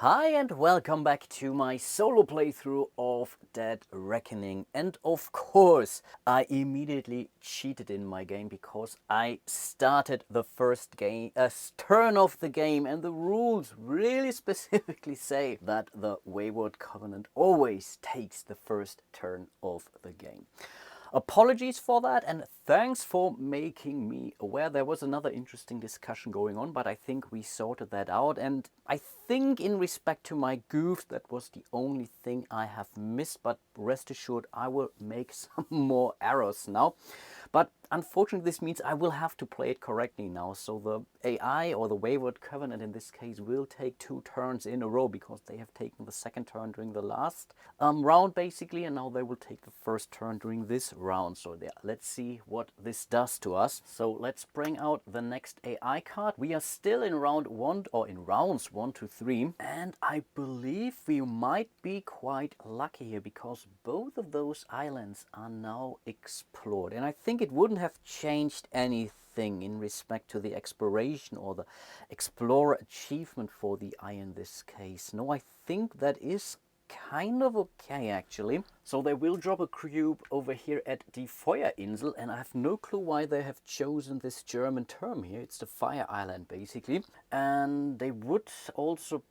Hi and welcome back to my solo playthrough of Dead Reckoning. And of course, I immediately cheated in my game because I started the first turn of the game, and the rules really specifically say that the Wayward Covenant always takes the first turn of the game. Apologies for that, and thanks for making me aware. There was another interesting discussion going on, but I think we sorted that out. And I think in respect to my goofs, that was the only thing I have missed. But rest assured, I will make some more errors now. But unfortunately, this means I will have to play it correctly now. So the AI, or the Wayward Covenant in this case, will take 2 turns in a row because they have taken the second turn during the last round basically, and now they will take the first turn during this round. So yeah, let's see what this does to us. So let's bring out the next AI card. We are still in round 1, or in rounds 1 to 3, and I believe we might be quite lucky here because both of those islands are now explored, and I think it wouldn't have changed anything in respect to the exploration or the explorer achievement for the eye in this case. No, I think that is kind of okay actually. So they will drop a cube over here at the Feuerinsel, and I have no clue why they have chosen this German term here. It's the Fire Island basically, and they would also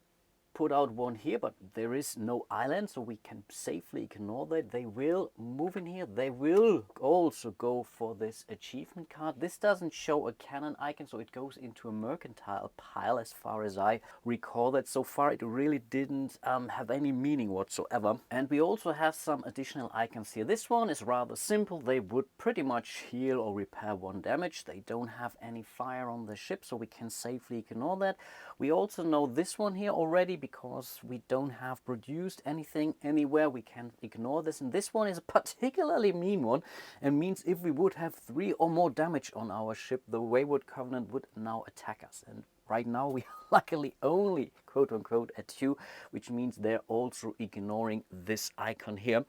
put out one here, but there is no island, so we can safely ignore that. They will move in here. They will also go for this achievement card. This doesn't show a cannon icon, so it goes into a mercantile pile as far as I recall that. So far it really didn't have any meaning whatsoever. And we also have some additional icons here. This one is rather simple. They would pretty much heal or repair 1 damage. They don't have any fire on the ship, so we can safely ignore that. We also know this one here already because we don't have produced anything anywhere. We can ignore this. And this one is a particularly mean one, and means if we would have 3 or more damage on our ship, the Wayward Covenant would now attack us. And right now we are luckily only quote unquote at 2, which means they're also ignoring this icon here.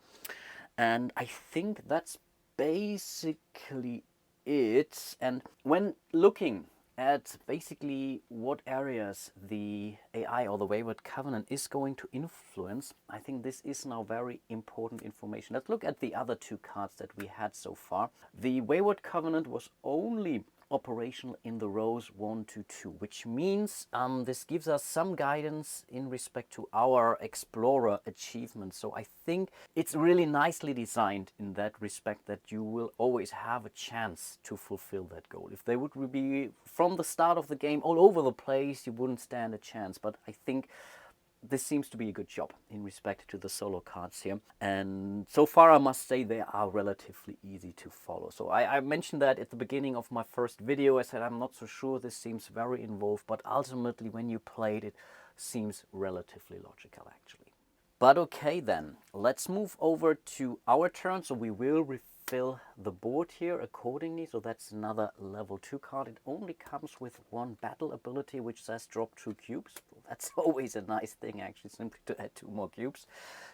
And I think that's basically it. And when looking at basically what areas the AI or the Wayward Covenant is going to influence, I think this is now very important information. Let's look at the other 2 cards that we had so far. The Wayward Covenant was only operational in the rows 1 to 2, which means this gives us some guidance in respect to our explorer achievement. So I think it's really nicely designed in that respect, that you will always have a chance to fulfill that goal. If they would be from the start of the game all over the place, you wouldn't stand a chance. But I think this seems to be a good job in respect to the solo cards here. And so far I must say they are relatively easy to follow. So I mentioned that at the beginning of my first video. I said I'm not so sure, this seems very involved, but ultimately when you play it seems relatively logical actually. But okay then, let's move over to our turn. So we will refill the board here accordingly. So that's another level 2 card. It only comes with 1 battle ability, which says drop 2 cubes. That's always a nice thing actually, simply to add 2 more cubes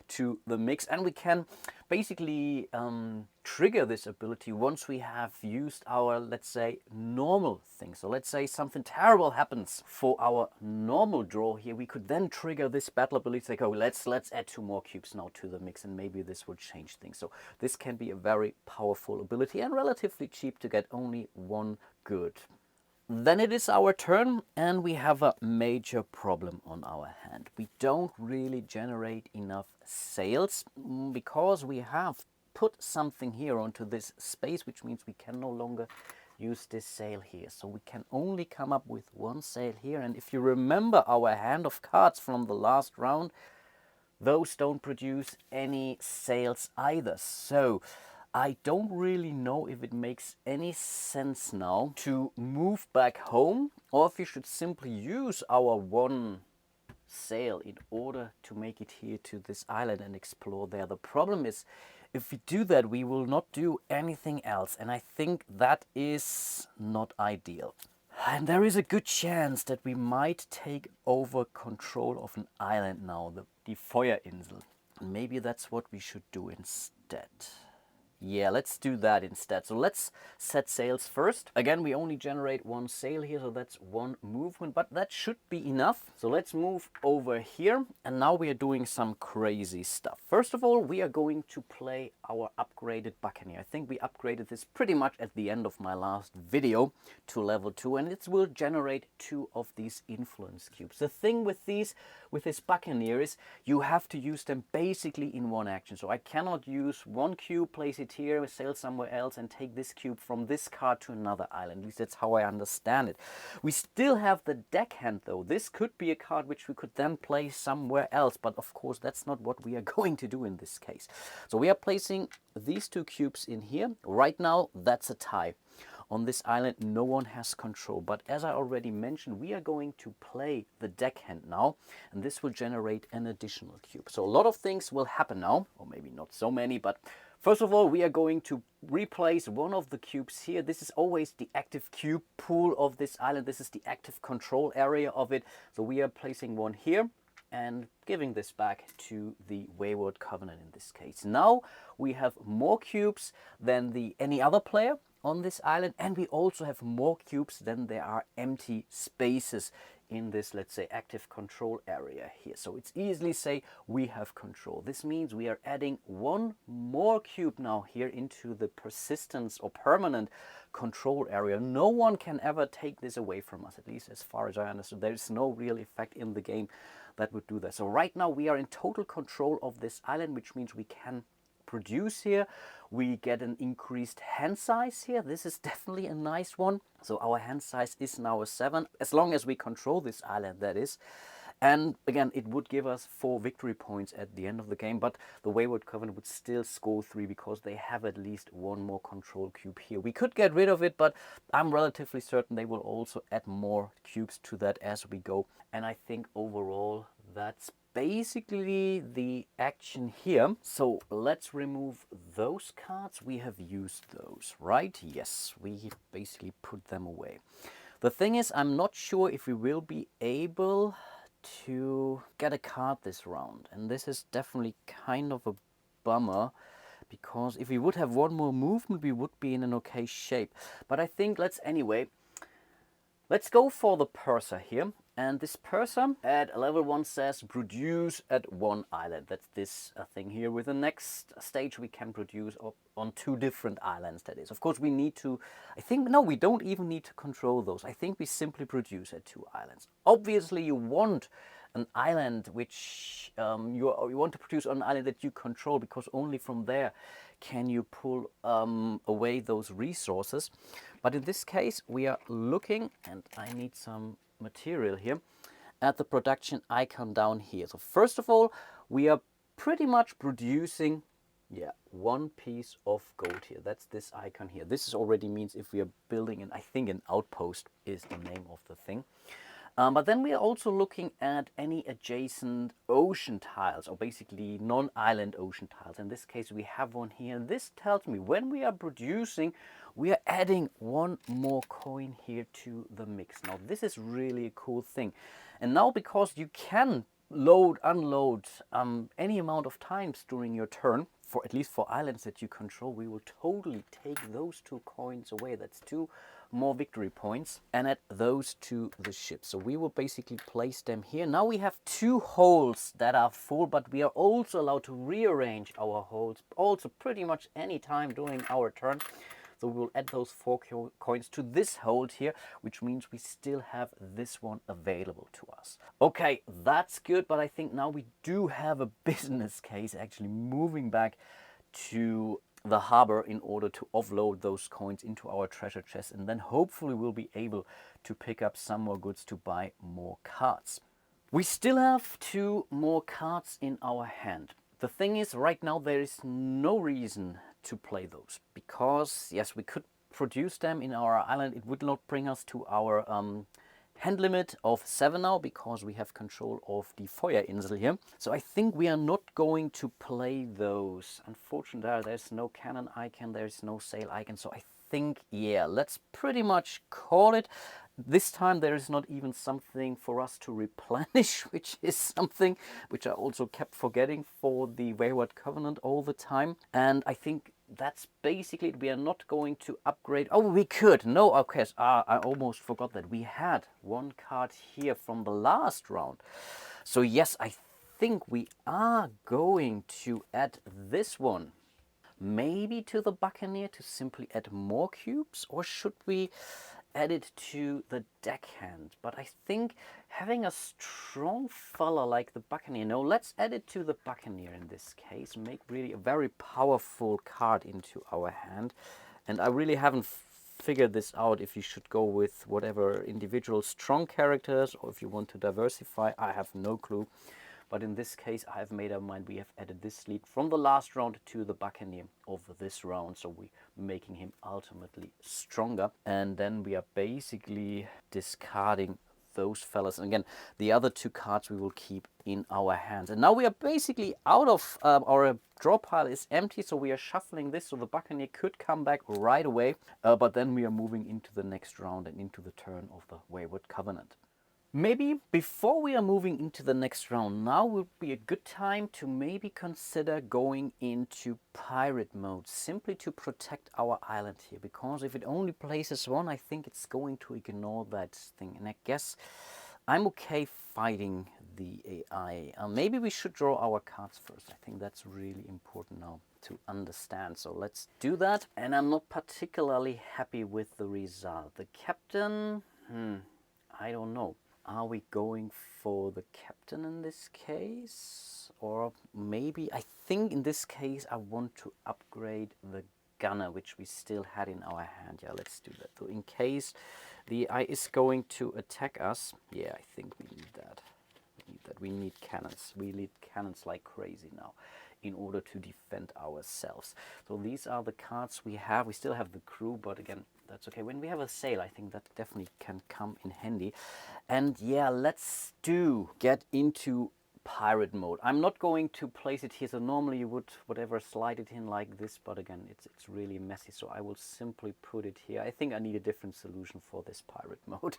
to the mix. And we can basically trigger this ability once we have used our, let's say, normal thing. So let's say something terrible happens for our normal draw here, we could then trigger this battle ability, like, oh, let's add 2 more cubes now to the mix, and maybe this will change things. So this can be a very powerful ability and relatively cheap to get only 1 good. Then it is our turn, and we have a major problem on our hand. We don't really generate enough sails because we have put something here onto this space, which means we can no longer use this sail here. So we can only come up with 1 sail here. And if you remember our hand of cards from the last round, those don't produce any sails either. So I don't really know if it makes any sense now to move back home, or if we should simply use our 1 sail in order to make it here to this island and explore there. The problem is, if we do that, we will not do anything else, and I think that is not ideal. And there is a good chance that we might take over control of an island now, the Feuerinsel. And maybe that's what we should do instead. Yeah, let's do that instead. So let's set sails first. Again, we only generate one sail here, so that's one movement, but that should be enough. So let's move over here, and now we are doing some crazy stuff. First of all, we are going to play our upgraded Buccaneer. I think we upgraded this pretty much at the end of my last video to level 2, and it will generate 2 of these influence cubes. The thing with this Buccaneer is you have to use them basically in one action. So I cannot use one cube, place it here, sail somewhere else, and take this cube from this card to another island. At least that's how I understand it. We still have the deckhand though. This could be a card which we could then place somewhere else, but of course that's not what we are going to do in this case. So we are placing these 2 cubes in here. Right now that's a tie. On this island no one has control, but as I already mentioned, we are going to play the deckhand now, and this will generate an additional cube. So a lot of things will happen now, or maybe not so many, but first of all, we are going to replace one of the cubes here. This is always the active cube pool of this island. This is the active control area of it. So we are placing one here and giving this back to the Wayward Covenant in this case. Now we have more cubes than any other player on this island, and we also have more cubes than there are empty spaces in this, let's say, active control area here. So it's easily say we have control. This means we are adding one more cube now here into the persistence or permanent control area. No one can ever take this away from us, at least as far as I understand. There is no real effect in the game that would do that. So right now we are in total control of this island, which means we can produce here. We get an increased hand size here. This is definitely a nice one. So our hand size is now a 7, as long as we control this island, that is. And again, it would give us 4 victory points at the end of the game, but the Wayward Covenant would still score 3 because they have at least one more control cube here. We could get rid of it, but I'm relatively certain they will also add more cubes to that as we go. And I think overall that's basically the action here. So let's remove those cards. We have used those, right? Yes, we basically put them away. The thing is, I'm not sure if we will be able to get a card this round, and this is definitely kind of a bummer, because if we would have one more movement we would be in an okay shape. But I think let's go for the purser here. And this purser at level 1 says produce at 1 island. That's this thing here. With the next stage we can produce on 2 different islands, that is. Of course we need to, no, we don't even need to control those. I think we simply produce at 2 islands. Obviously you want an island which you want to produce on an island that you control, because only from there can you pull away those resources. But in this case we are looking, and I need some material here, at the production icon down here. So first of all, we are pretty much producing 1 piece of gold here. That's this icon here. This already means if we are building I think an outpost is the name of the thing. But then we are also looking at any adjacent ocean tiles, or basically non-island ocean tiles. In this case we have one here, and this tells me when we are producing we are adding 1 more coin here to the mix. Now this is really a cool thing. And now, because you can load, unload any amount of times during your turn, for at least for islands that you control, we will totally take those 2 coins away. That's 2 more victory points, and add those to the ship. So we will basically place them here. Now we have 2 holes that are full, but we are also allowed to rearrange our holes also pretty much any time during our turn. So we will add those 4 coins to this hold here, which means we still have this one available to us. Okay, that's good, but I think now we do have a business case actually moving back to the harbor in order to offload those coins into our treasure chest, and then hopefully we'll be able to pick up some more goods to buy more cards. We still have 2 more cards in our hand. The thing is, right now there is no reason to play those, because yes, we could produce them in our island. It would not bring us to our hand limit of 7 now, because we have control of the Feuerinsel here. So I think we are not going to play those. Unfortunately, there's no cannon icon, there's no sail icon. So I think, yeah, let's pretty much call it. This time there is not even something for us to replenish, which is something which I also kept forgetting for the Wayward Covenant all the time. And I think that's basically it. We are not going to upgrade. Oh, we could. No, okay. I almost forgot that we had one card here from the last round. So yes, I think we are going to add this one. Maybe to the Buccaneer to simply add more cubes, or should we add it to the deckhand? But I think having a strong fella like the Buccaneer, no, let's add it to the Buccaneer in this case, make really a very powerful card into our hand. And I really haven't figured this out if you should go with whatever individual strong characters or if you want to diversify. I have no clue. But in this case, I have made up mind. We have added this lead from the last round to the Buccaneer of this round. So we're making him ultimately stronger. And then we are basically discarding those fellas. And again, the other two cards we will keep in our hands. And now we are basically out of our draw pile is empty. So we are shuffling this. So the Buccaneer could come back right away. But then we are moving into the next round and into the turn of the Wayward Covenant. Maybe before we are moving into the next round, now would be a good time to maybe consider going into pirate mode, simply to protect our island here. Because if it only places one, I think it's going to ignore that thing. And I guess I'm okay fighting the AI. Maybe we should draw our cards first. I think that's really important now to understand. So let's do that. And I'm not particularly happy with the result. The captain, I don't know. Are we going for the captain in this case? Or maybe, I think in this case, I want to upgrade the gunner, which we still had in our hand. Yeah, let's do that. So in case the AI is going to attack us, yeah, I think we need that. We need cannons. We need cannons like crazy now in order to defend ourselves. So these are the cards we have. We still have the crew, but again, that's okay. When we have a sail, I think that definitely can come in handy. And yeah, let's get into pirate mode. I'm not going to place it here. So normally you would whatever slide it in like this, but again, it's really messy. So I will simply put it here. I think I need a different solution for this pirate mode.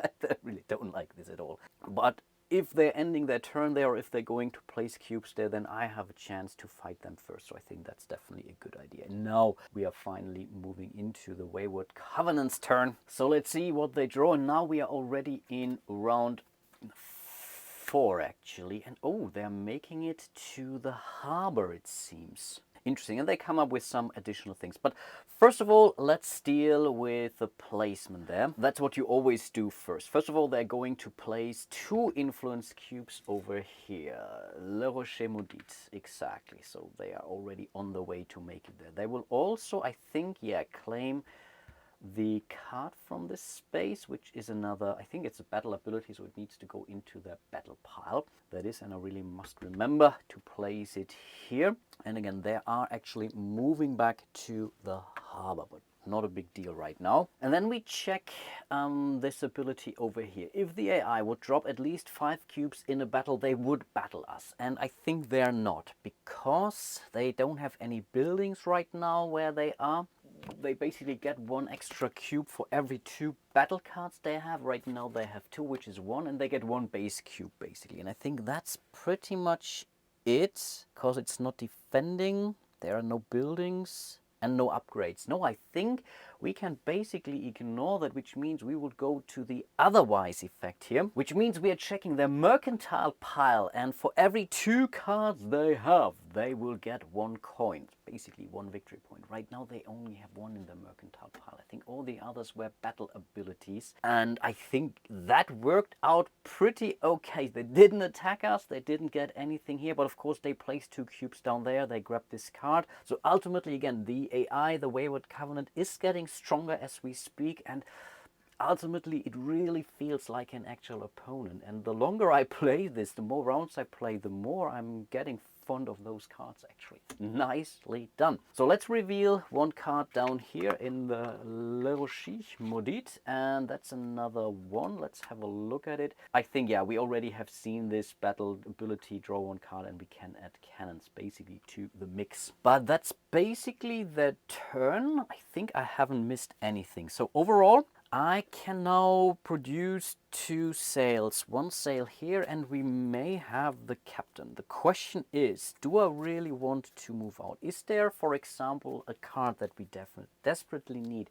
I really don't like this at all. But if they're ending their turn there, or if they're going to place cubes there, then I have a chance to fight them first. So I think that's definitely a good idea. And now we are finally moving into the Wayward Covenant's turn. So let's see what they draw. And now we are already in round 4 actually. And oh, they're making it to the harbor, it seems. Interesting, and they come up with some additional things. But first of all, let's deal with the placement there. That's what you always do first. First of all, they're going to place 2 influence cubes over here. Le Rocher Maudit, exactly. So they are already on the way to make it there. They will also, I think, yeah, claim the card from this space, which is another, I think it's a battle ability, so it needs to go into their battle pile. That is, and I really must remember to place it here. And again, they are actually moving back to the harbor, but not a big deal right now. And then we check this ability over here. If the AI would drop at least 5 cubes in a battle, they would battle us. And I think they're not, because they don't have any buildings right now where they are. They basically get 1 extra cube for every 2 battle cards they have. Right now they have 2, which is 1, and they get 1 base cube basically. And I think that's pretty much it, because it's not defending, there are no buildings and no upgrades. No, I think we can basically ignore that, which means we will go to the otherwise effect here, which means we are checking their mercantile pile, and for every 2 cards they have, they will get 1 coin, basically 1 victory point. Right now they only have 1 in the mercantile pile. I think all the others were battle abilities, and I think that worked out pretty okay. They didn't attack us, they didn't get anything here, but of course they placed 2 cubes down there, they grabbed this card. So ultimately, again, the AI, the Wayward Covenant, is getting stronger as we speak, and ultimately it really feels like an actual opponent. And the longer I play this, the more rounds I play, the more I'm getting fond of those cards actually. Nicely done. So let's reveal 1 card down here in the Le Rocher Maudit, and that's another one. Let's have a look at it. I think, yeah, we already have seen this battle ability, draw 1 card, and we can add cannons basically to the mix. But that's basically the turn. I think I haven't missed anything. So overall, I can now produce 2 sails, 1 sail here, and we may have the captain. The question is, do I really want to move out? Is there, for example, a card that we desperately need?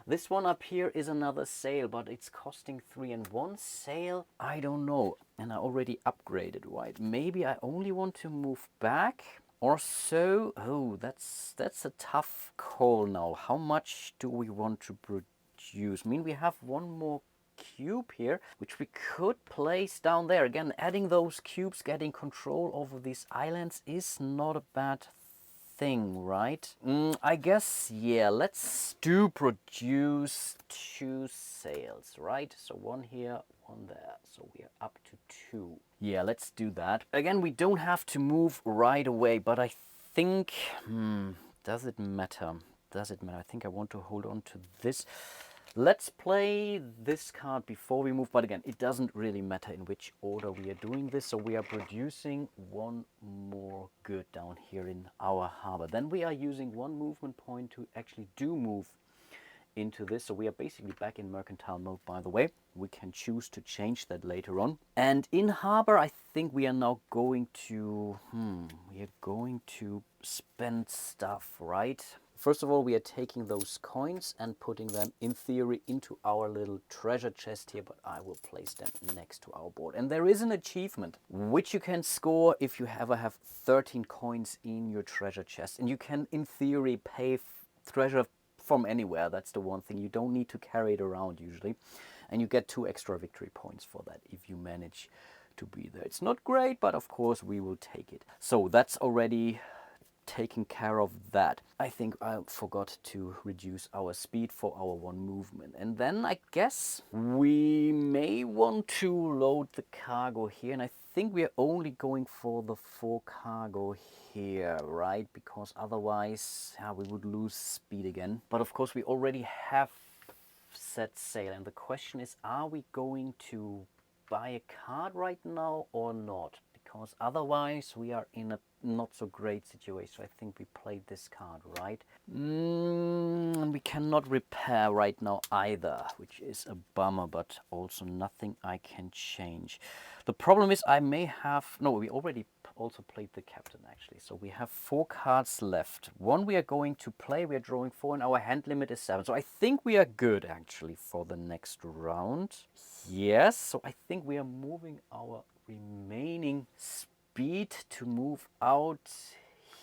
This one up here is another sail, but it's costing 3, and 1 sail, I don't know. And I already upgraded, right? Maybe I only want to move back or so. Oh, that's a tough call now. How much do we want to produce? I mean, we have 1 more cube here, which we could place down there. Again, adding those cubes, getting control over these islands is not a bad thing, right? I guess, yeah, let's do produce 2 sails, right? So 1 here, 1 there. So we are up to 2. Yeah, let's do that. Again, we don't have to move right away, but I think, does it matter? Does it matter? I think I want to hold on to this. Let's play this card before we move, but again, it doesn't really matter in which order we are doing this. So we are producing 1 more good down here in our harbor. Then we are using 1 movement point to actually do move into this. So we are basically back in mercantile mode, by the way. We can choose to change that later on. And in harbor, I think we are now going to, we are going to spend stuff, right? First of all, we are taking those coins and putting them, in theory, into our little treasure chest here, but I will place them next to our board. And there is an achievement, which you can score if you ever have 13 coins in your treasure chest. And you can, in theory, pay treasure from anywhere. That's the one thing. You don't need to carry it around, usually. And you get 2 extra victory points for that if you manage to be there. It's not great, but of course, we will take it. So that's already taking care of that. I think I forgot to reduce our speed for our 1 movement. And then I guess we may want to load the cargo here. And I think we are only going for the 4 cargo here, right? Because otherwise, we would lose speed again. But of course, we already have set sail. And the question is, are we going to buy a card right now or not? Because otherwise we are in a not so great situation. I think we played this card, right? And we cannot repair right now either, which is a bummer, but also nothing I can change. The problem is I may have, no, we already also played the captain actually. So we have 4 cards left. 1 we are going to play, we are drawing 4 and our hand limit is 7. So I think we are good actually for the next round. Yes, so I think we are moving our remaining speed to move out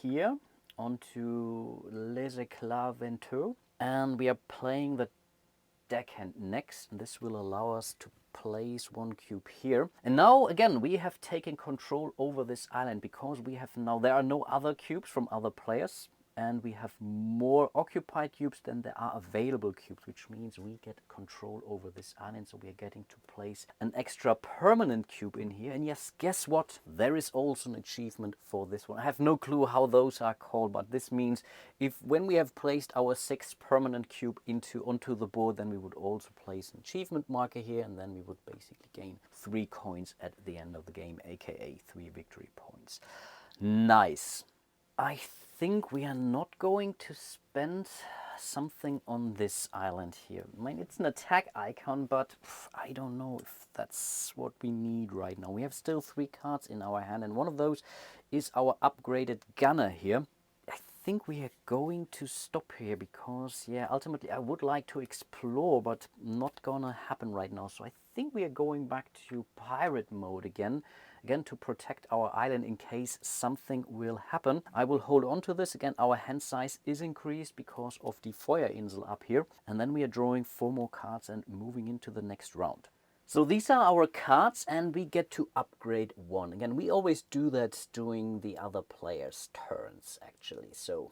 here onto Les Éclats Venteux, and we are playing the deckhand next, and this will allow us to place 1 cube here. And now again we have taken control over this island because we have now, there are no other cubes from other players, and we have more occupied cubes than there are available cubes, which means we get control over this island. So we are getting to place an extra permanent cube in here. And yes, guess what? There is also an achievement for this one. I have no clue how those are called, but this means when we have placed our 6th permanent cube onto the board, then we would also place an achievement marker here, and then we would basically gain 3 coins at the end of the game, aka 3 victory points. Nice. I think we are not going to spend something on this island here. I mean, it's an attack icon, but I don't know if that's what we need right now. We have still 3 cards in our hand, and one of those is our upgraded gunner here. I think we are going to stop here because, yeah, ultimately I would like to explore, but not gonna happen right now. So I think we are going back to pirate mode again to protect our island in case something will happen. I will hold on to this. Again, our hand size is increased because of the Feuerinsel up here. And then we are drawing 4 more cards and moving into the next round. So these are our cards, and we get to upgrade 1. Again, we always do that during the other players' turns, actually. So,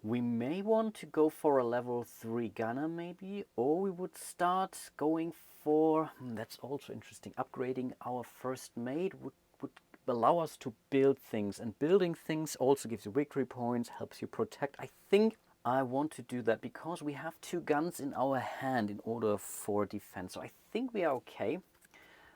we may want to go for a level 3 gunner, maybe, or we would start going for, that's also interesting, upgrading our first mate would allow us to build things, and building things also gives you victory points, helps you protect. I think I want to do that because we have 2 guns in our hand in order for defense. So I think we are okay.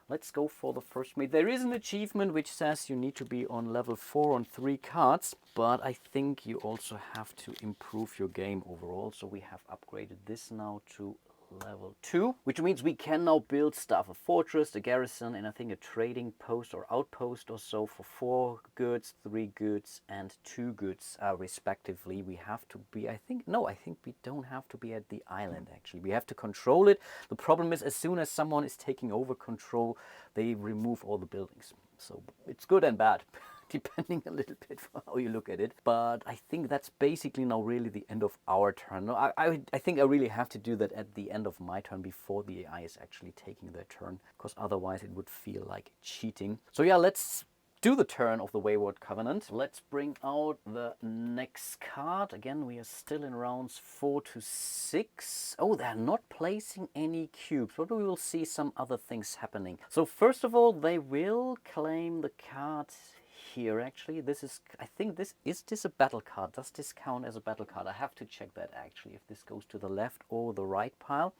Let's go for the first mate. There is an achievement which says you need to be on level 4 on 3 cards, but I think you also have to improve your game overall. So we have upgraded this now to level 2, which means we can now build stuff, a fortress, a garrison, and I think a trading post or outpost or so for 4 goods, 3 goods, and 2 goods respectively. We have to be, I think we don't have to be at the island actually. We have to control it. The problem is, as soon as someone is taking over control, they remove all the buildings. So it's good and bad. Depending a little bit for how you look at it. But I think that's basically now really the end of our turn. No, I think I really have to do that at the end of my turn before the AI is actually taking their turn, because otherwise it would feel like cheating. So yeah, let's do the turn of the Wayward Covenant. Let's bring out the next card. Again, we are still in rounds 4 to 6. Oh, they're not placing any cubes, but we will see some other things happening. So first of all, they will claim the card here actually. This is, I think this, is this a battle card? Does this count as a battle card? I have to check that actually, if this goes to the left or the right pile.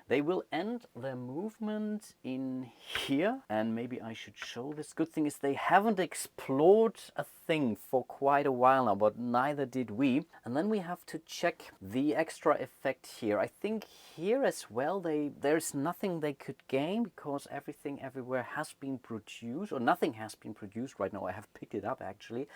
They will end their movement in here, and maybe I should show this. Good thing is they haven't explored a thing for quite a while now, but neither did we. And then we have to check the extra effect here. I think here as well, there's nothing they could gain because everything everywhere has been produced, or nothing has been produced right now. I have picked it up actually.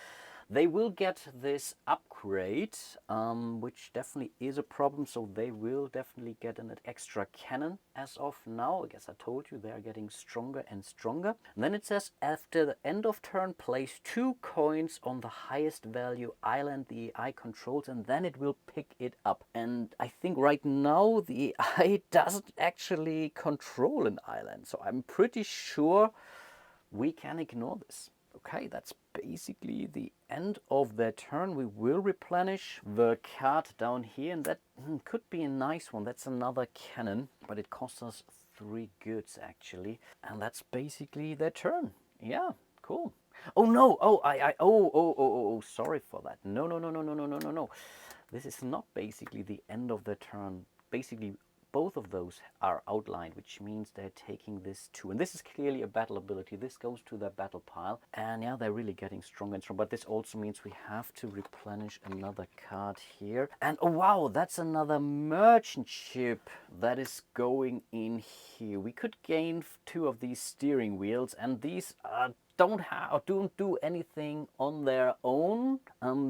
They will get this upgrade, which definitely is a problem, so they will definitely get an extra cannon as of now. I guess I told you they are getting stronger and stronger. And then it says, after the end of turn, place 2 coins on the highest value island the AI controls, and then it will pick it up. And I think right now the AI doesn't actually control an island, so I'm pretty sure we can ignore this. Okay, that's basically the end of their turn. We will replenish the card down here, and that could be a nice one. That's another cannon, but it costs us 3 goods actually, and that's basically their turn. Yeah, cool. Oh no! Oh, sorry for that. No. This is not basically the end of their turn. Basically, both of those are outlined, which means they're taking this too. And this is clearly a battle ability. This goes to their battle pile. And yeah, they're really getting stronger and stronger. But this also means we have to replenish another card here. And oh wow, that's another merchant ship that is going in here. We could gain 2 of these steering wheels, and these don't do anything on their own.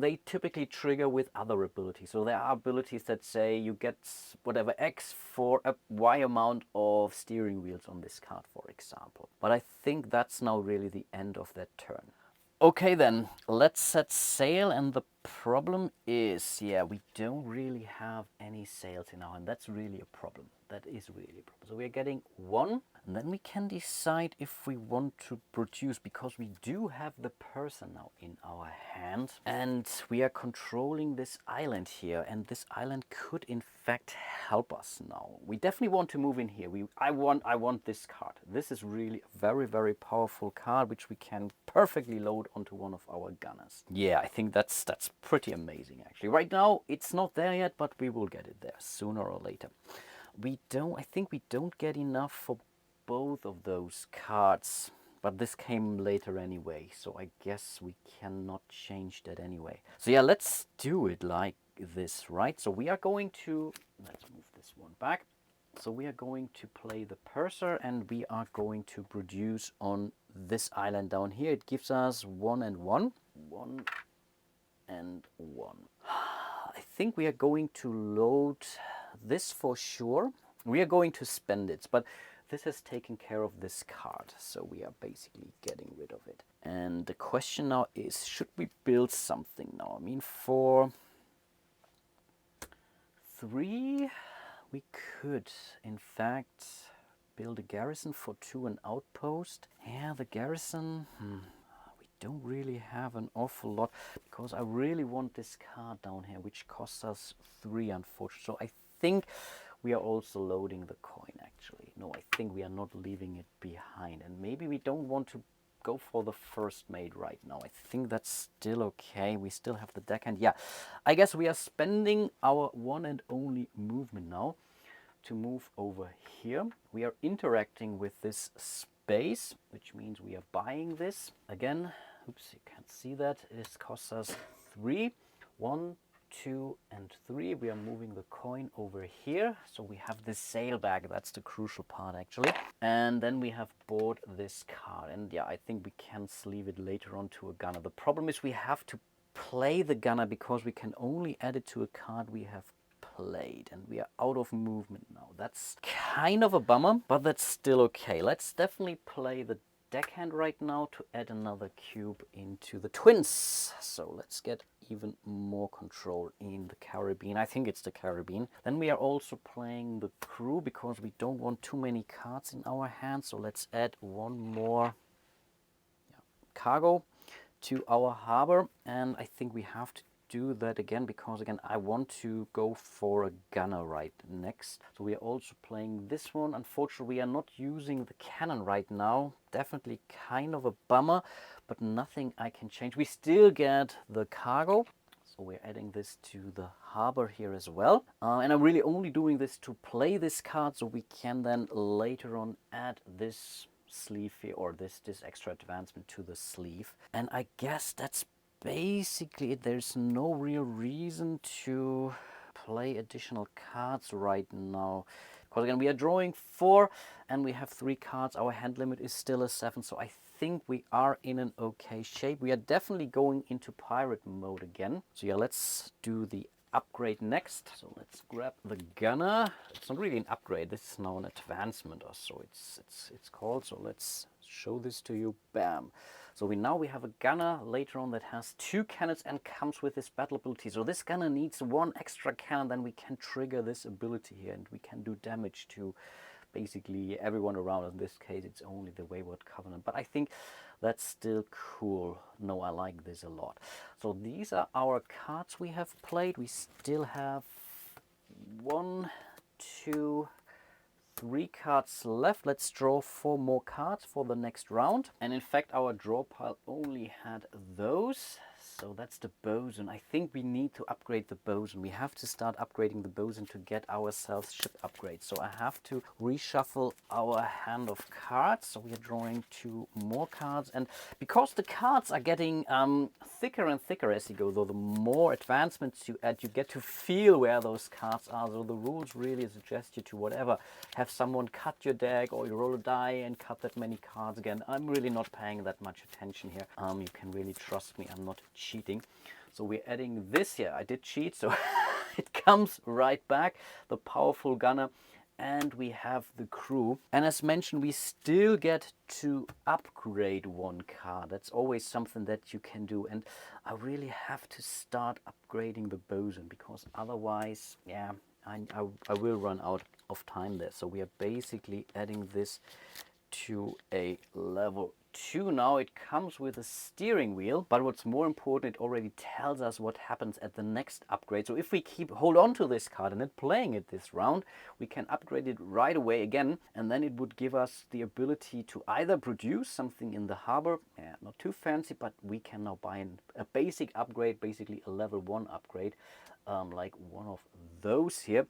They typically trigger with other abilities. So there are abilities that say you get whatever X for a Y amount of steering wheels on this card, for example. But I think that's now really the end of that turn. Okay then, let's set sail, and the problem is, yeah, we don't really have any sails in our hand. That's really a problem. That is really a problem. So we're getting 1, and then we can decide if we want to produce, because we do have the person now in our hand, and we are controlling this island here, and this island could in fact help us now. We definitely want to move in here. I want this card. This is really a very, very powerful card, which we can perfectly load onto one of our gunners. Yeah, I think that's pretty amazing actually. Right now it's not there yet, but we will get it there sooner or later. I think we don't get enough for both of those cards, but this came later anyway, so I guess we cannot change that anyway. So yeah, let's do it like this, right? So we are going to, let's move this one back. So we are going to play the purser, and we are going to produce on this island down here. It gives us 1 and 1. 1 and 1. I think we are going to load this for sure. We are going to spend it, but this has taken care of this card, so we are basically getting rid of it. And the question now is, should we build something now? I mean, for 3, we could, in fact, build a garrison. For 2, an outpost. Yeah, the garrison, we don't really have an awful lot, because I really want this card down here, which costs us 3, unfortunately. So I think we are also loading the coin, actually. No, I think we are not leaving it behind. And maybe we don't want to go for the first mate right now. I think that's still okay. We still have the deckhand. Yeah, I guess we are spending our one and only movement now to move over here. We are interacting with this space, which means we are buying this. Again, oops, you can't see that. This costs us 3. 1, 2 and 3. We are moving the coin over here. So we have this sailbag. That's the crucial part, actually. And then we have bought this card. And yeah, I think we can sleeve it later on to a gunner. The problem is we have to play the gunner because we can only add it to a card we have played, and we are out of movement now. That's kind of a bummer, but that's still okay. Let's definitely play the deckhand right now to add another cube into the twins. So let's get even more control in the Caribbean. I think it's the Caribbean. Then we are also playing the crew because we don't want too many cards in our hands. So let's add one more cargo to our harbor, and I think we have to do that again because again I want to go for a gunner right next. So we are also playing this one. Unfortunately, we are not using the cannon right now. Definitely kind of a bummer, but nothing I can change. We still get the cargo, so we're adding this to the harbor here as well. And I'm really only doing this to play this card so we can then later on add this sleeve here, or this extra advancement to the sleeve. And I guess that's basically it. There's no real reason to play additional cards right now because again we are drawing 4 and we have 3 cards. Our hand limit is still a 7, so I think we are in an okay shape. We are definitely going into pirate mode again. So yeah, let's do the upgrade next. So let's grab the gunner. It's not really an upgrade, this is now an advancement or so it's called. So let's show this to you. Bam. So we have a gunner later on that has 2 cannons and comes with this battle ability. So this gunner needs 1 extra cannon, then we can trigger this ability here and we can do damage to basically everyone around. In this case it's only the Wayward Covenant, but I think that's still cool. No, I like this a lot. So these are our cards we have played. We still have 1, 2, 3 cards left. Let's draw 4 more cards for the next round. And in fact our draw pile only had those. So that's the bosun. I think we need to upgrade the bosun. We have to start upgrading the bosun to get ourselves ship upgrades. So I have to reshuffle our hand of cards. So we are drawing 2 more cards. And because the cards are getting thicker and thicker as you go, though, the more advancements you add, you get to feel where those cards are. So the rules really suggest you to whatever. Have someone cut your deck, or you roll a die and cut that many cards again. I'm really not paying that much attention here. You can really trust me, I'm not cheating. So we're adding this here. I did cheat, so it comes right back. The powerful gunner, and we have the crew. And as mentioned, we still get to upgrade 1 card. That's always something that you can do, and I really have to start upgrading the bosun because otherwise, yeah, I will run out of time there. So we are basically adding this to a level 2 now. It comes with a steering wheel, but what's more important, it already tells us what happens at the next upgrade. So if we hold on to this card and then playing it this round, we can upgrade it right away again, and then it would give us the ability to either produce something in the harbor, not too fancy, but we can now buy a basic upgrade, basically a level 1 upgrade, like one of those here,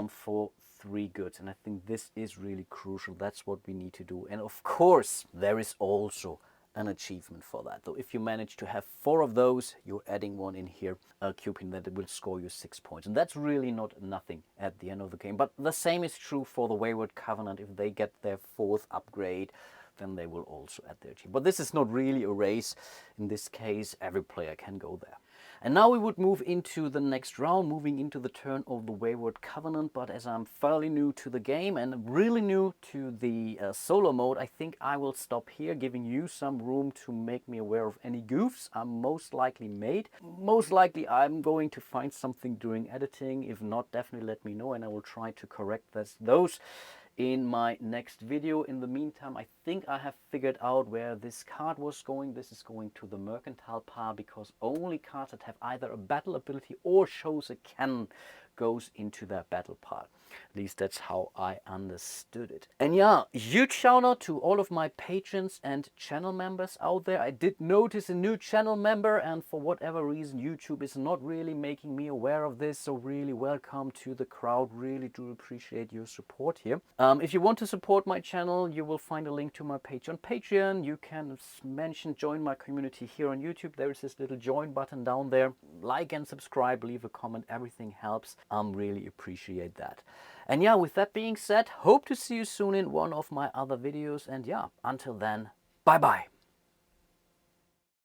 for 3 goods. And I think this is really crucial. That's what we need to do. And of course there is also an achievement for that. So if you manage to have 4 of those, you're adding 1 in here, a cube in that, it will score you 6 points. And that's really not nothing at the end of the game. But the same is true for the Wayward Covenant. If they get their 4th upgrade, then they will also add their achievement. But this is not really a race. In this case, every player can go there. And now we would move into the next round, moving into the turn of the Wayward Covenant. But as I'm fairly new to the game and really new to the solo mode, I think I will stop here, giving you some room to make me aware of any goofs I most likely made. Most likely I'm going to find something during editing. If not, definitely let me know and I will try to correct those in my next video. In the meantime, I think I have figured out where this card was going. This is going to the mercantile pile because only cards that have either a battle ability or shows a cannon goes into their battle part. At least that's how I understood it. And yeah, huge shout out to all of my patrons and channel members out there. I did notice a new channel member, and for whatever reason YouTube is not really making me aware of this, so really welcome to the crowd. Really do appreciate your support here. If you want to support my channel, you will find a link to my page on Patreon. You can mention join my community here on YouTube. There is this little join button down there. Like and subscribe, leave a comment, everything helps. Really appreciate that. And yeah, with that being said, hope to see you soon in one of my other videos. And yeah, until then, bye bye.